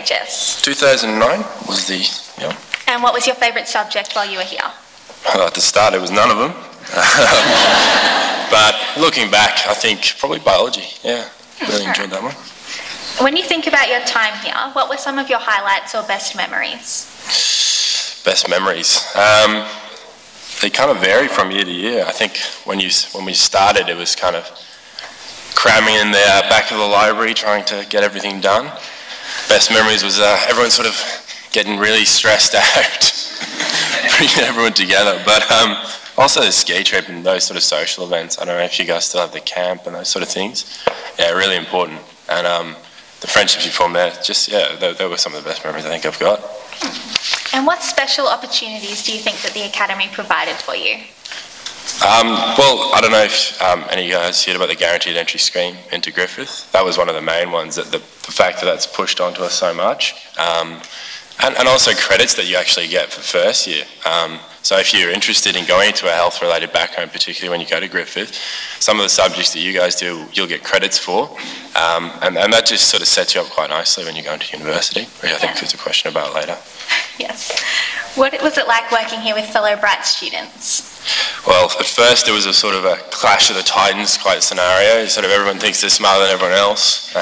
QHS? 2009 was the, yeah. And what was your favourite subject while you were here? Well, at the start it was none of them. But looking back, I think probably biology, yeah. Really enjoyed that one. When you think about your time here, what were some of your highlights or best memories? Best memories. They kind of vary from year to year. I think when we started, it was kind of cramming in the back of the library, trying to get everything done. Best memories was everyone sort of getting really stressed out, bringing everyone together. But also the ski trip and those sort of social events. I don't know if you guys still have the camp and those sort of things. Yeah, really important. And the friendships you form there, just, yeah, they were some of the best memories I think I've got. And what special opportunities do you think that the Academy provided for you? Well, I don't know if any of you guys heard about the guaranteed entry scheme into Griffith. That was one of the main ones, that the fact that that's pushed onto us so much. And also credits that you actually get for first year. So if you're interested in going into a health-related background, particularly when you go to Griffith, some of the subjects that you guys do, you'll get credits for. And that just sort of sets you up quite nicely when you go into university, which I think is a question about later. Yes. What was it like working here with fellow Bright students? Well, at first it was a sort of a clash of the titans quite scenario. Sort of everyone thinks they're smarter than everyone else.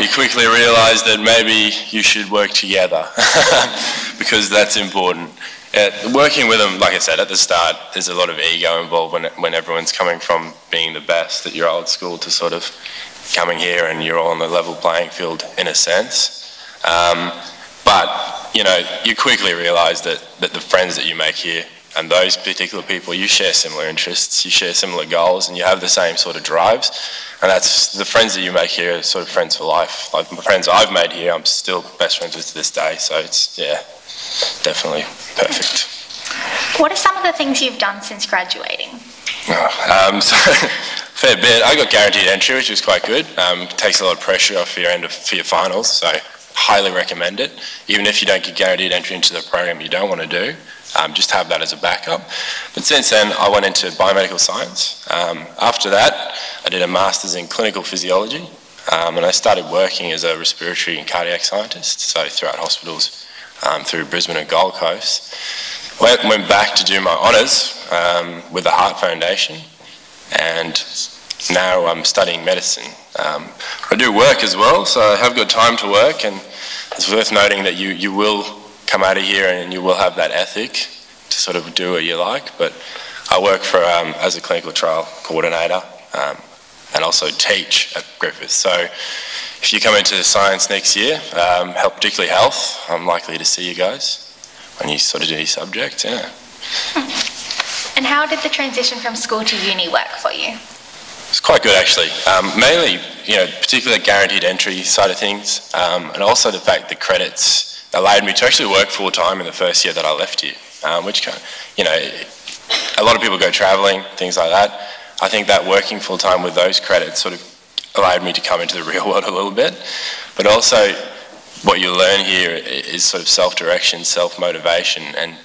You quickly realise that maybe you should work together because that's important. Working with them, like I said, at the start, there's a lot of ego involved when everyone's coming from being the best at your old school to sort of coming here and you're all on the level playing field in a sense. But, you know, you quickly realise that the friends that you make here and those particular people, you share similar interests, you share similar goals, and you have the same sort of drives. And that's the friends that you make here are sort of friends for life. Like the friends I've made here, I'm still best friends with to this day. So it's, yeah, definitely perfect. What are some of the things you've done since graduating? So fair bit. I got guaranteed entry, which was quite good. Takes a lot of pressure off your end for your finals, so highly recommend it. Even if you don't get guaranteed entry into the program you don't want to do, just have that as a backup. But since then, I went into biomedical science. After that, I did a master's in clinical physiology, and I started working as a respiratory and cardiac scientist, so throughout hospitals through Brisbane and Gold Coast. Went back to do my honours with the Heart Foundation, and now I'm studying medicine. I do work as well, so I have got time to work, and it's worth noting that you will come out of here and you will have that ethic to sort of do what you like. But I work for as a clinical trial coordinator and also teach at Griffith. So if you come into science next year, particularly health, I'm likely to see you guys when you sort of do your subject, yeah. And how did the transition from school to uni work for you? It's quite good actually. Mainly, you know, particularly the guaranteed entry side of things, and also the fact that credits allowed me to actually work full time in the first year that I left here, which kind of, you know, a lot of people go travelling, things like that. I think that working full time with those credits sort of allowed me to come into the real world a little bit, but also what you learn here is sort of self-direction, self-motivation and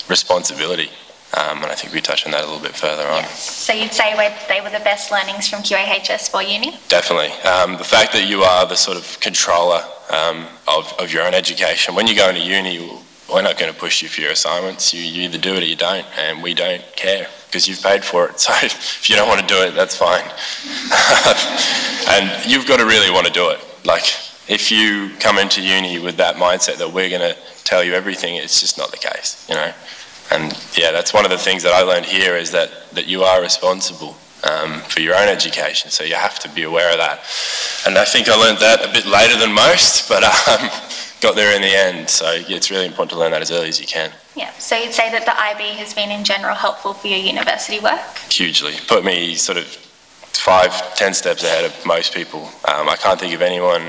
responsibility. And I think we touch on that a little bit further on. Yes. So you'd say they were the best learnings from QAHS for uni? Definitely. The fact that you are the sort of controller of your own education. When you go into uni, we're not going to push you for your assignments. You either do it or you don't, and we don't care because you've paid for it. So if you don't want to do it, that's fine. And you've got to really want to do it. Like, if you come into uni with that mindset that we're going to tell you everything, it's just not the case, you know. And yeah, that's one of the things that I learned here is that you are responsible for your own education, so you have to be aware of that. And I think I learned that a bit later than most, but got there in the end, so yeah, it's really important to learn that as early as you can. Yeah, so you'd say that the IB has been in general helpful for your university work? Hugely. Put me sort of 5-10 steps ahead of most people. I can't think of anyone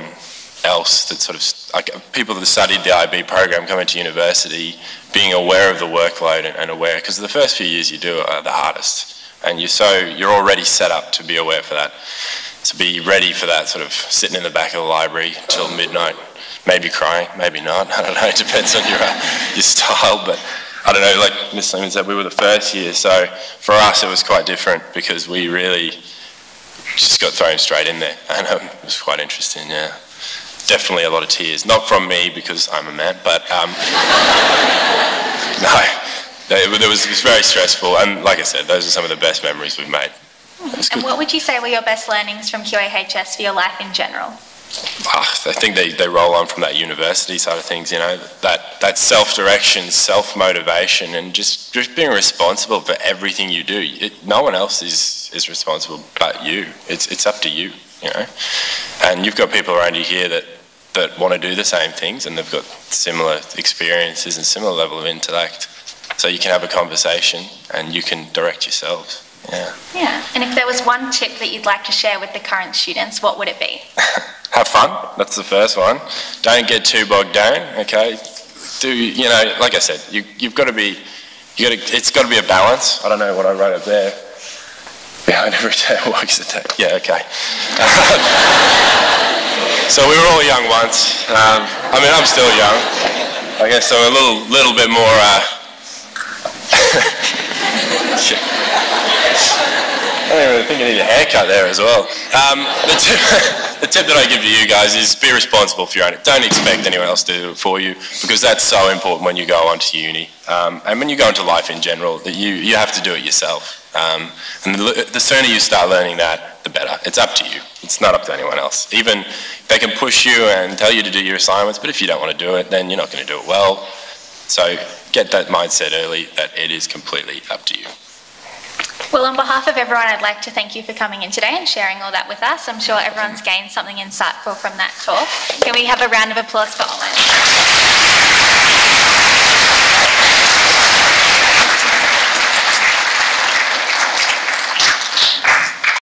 else that sort of, like people that studied the IB program come into university being aware of the workload and aware, because the first few years you do are the hardest, and you're already set up to be aware for that, to be ready for that sort of sitting in the back of the library till midnight, maybe crying, maybe not, I don't know, it depends on your style, but I don't know, like Miss Lehman said, we were the first year, so for us it was quite different because we really just got thrown straight in there, and it was quite interesting, yeah. definitely a lot of tears. Not from me because I'm a man, but no, it was very stressful. And like I said, those are some of the best memories we've made. And what would you say were your best learnings from QAHS for your life in general? I think they roll on from that university side of things, you know, that self-direction, self-motivation, and just being responsible for everything you do. No one else is responsible but you. It's up to you, you know. And you've got people around you here that want to do the same things, and they've got similar experiences and similar level of intellect. So you can have a conversation and you can direct yourselves. Yeah. Yeah. And if there was one tip that you'd like to share with the current students, what would it be? Have fun. That's the first one. Don't get too bogged down. Okay. You know, like I said, you've got to be. It's got to be a balance. I don't know what I wrote up there. Behind every tail walks a tail. Yeah. Okay. So we were all young once. I mean, I'm still young. I guess so. A little bit more. I don't even think I need a haircut there as well. The tip that I give to you guys is be responsible for your own. Don't expect anyone else to do it for you, because that's so important when you go on to uni. And when you go into life in general, that you have to do it yourself. And the sooner you start learning that, the better. It's up to you. It's not up to anyone else. Even they can push you and tell you to do your assignments, but if you don't want to do it, then you're not going to do it well. So get that mindset early that it is completely up to you. Well, on behalf of everyone, I'd like to thank you for coming in today and sharing all that with us. I'm sure everyone's gained something insightful from that talk. Can we have a round of applause for Owain?